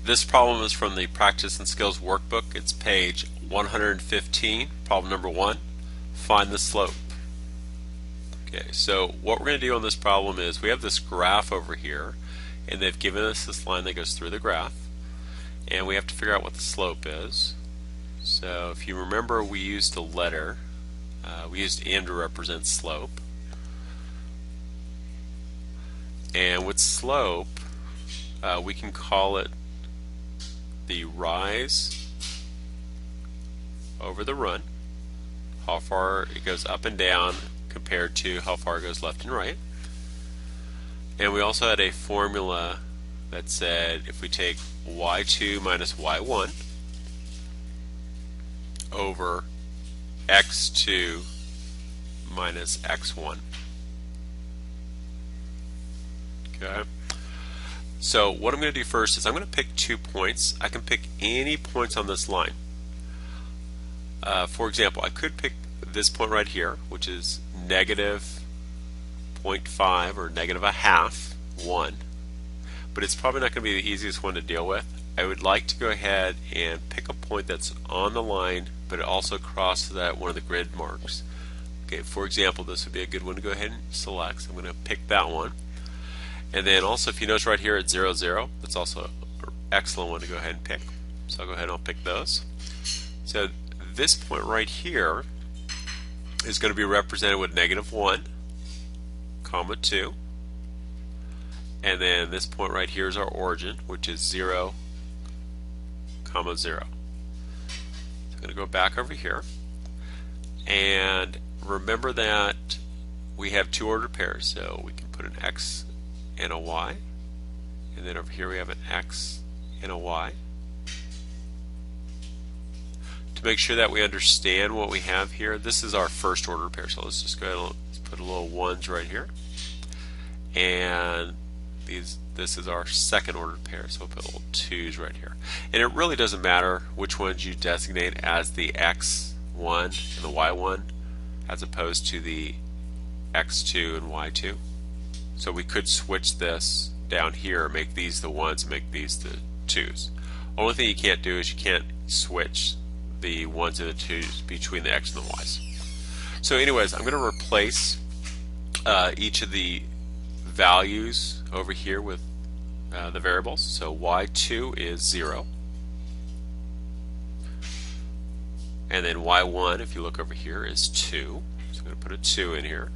This problem is from the Practice and Skills workbook. It's page 115, problem number 1. Find the slope. Okay, so what we're going to do on this problem is we have this graph over here, and they've given us this line that goes through the graph, and we have to figure out what the slope is. So if you remember, we used a letter. We used M to represent slope. And with slope, we can call it the rise over the run, how far it goes up and down compared to how far it goes left and right. And we also had a formula that said if we take y2 minus y1 over x2 minus x1. Okay. So what I'm going to do first is I'm going to pick 2 points. I can pick any points on this line. For example, I could pick this point right here, which is negative 0.5 or negative a half, 1. But it's probably not going to be the easiest one to deal with. I would like to go ahead and pick a point that's on the line, but it also crosses that one of the grid marks. Okay, for example, this would be a good one to go ahead and select. So I'm going to pick that one. And then also, if you notice right here at 0, 0, that's also an excellent one to go ahead and pick. So I'll go ahead and I'll pick those. So this point right here is going to be represented with negative 1, comma 2. And then this point right here is our origin, which is 0, comma 0. So I'm going to go back over here. And remember that we have 2 ordered pairs, so we can put an x and a y, and then over here we have an x and a y. To make sure that we understand what we have here, this is our first order pair, so let's just go ahead and let's put a little 1s right here, and this is our second ordered pair, so we'll put little 2s right here. And it really doesn't matter which ones you designate as the x1 and the y1 as opposed to the x2 and y2. So we could switch this down here, make these the 1s and make these the 2s. Only thing you can't do is you can't switch the 1s and the 2s between the x and the y's. So anyways, I'm going to replace each of the values over here with the variables. So y2 is 0. And then y1, if you look over here, is 2. So I'm going to put a 2 in here.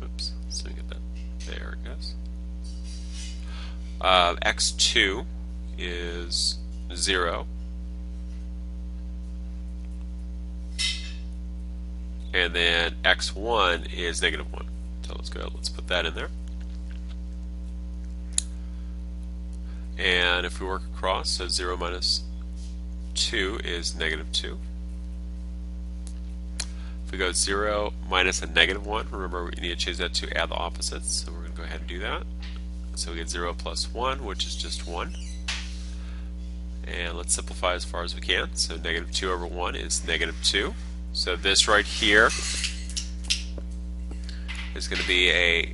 Oops, so we get that. There it goes. X2 is 0. And then x1 is negative 1. So let's go, let's put that in there. And if we work across, so 0 minus 2 is negative 2. If we go 0 minus a negative 1, remember we need to change that to add the opposites, so we're going to go ahead and do that. So we get 0 plus 1, which is just 1. And let's simplify as far as we can. So negative 2 over 1 is negative 2. So this right here is going to be a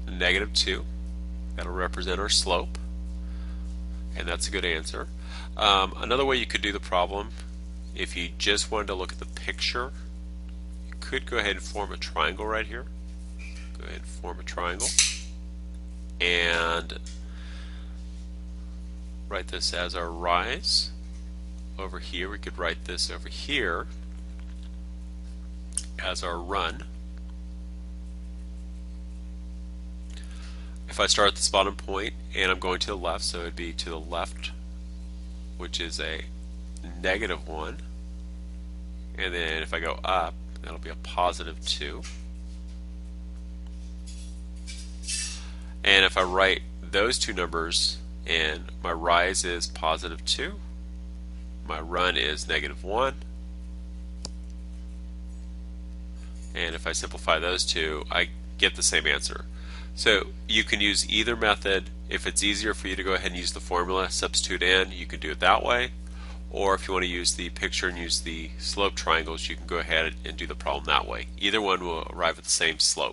negative 2. That'll represent our slope. And that's a good answer. Another way you could do the problem, if you just wanted to look at the picture, you could go ahead and form a triangle right here. Go ahead and form a triangle. And write this as our rise. Over here, we could write this over here as our run. If I start at this bottom point and I'm going to the left, so it would be to the left, which is a negative 1. And then if I go up, that'll be a positive 2. And if I write those two numbers in, my rise is positive 2, my run is negative 1. And if I simplify those two, I get the same answer. So you can use either method. If it's easier for you to go ahead and use the formula, substitute in, you can do it that way. Or if you want to use the picture and use the slope triangles, you can go ahead and do the problem that way. Either one will arrive at the same slope.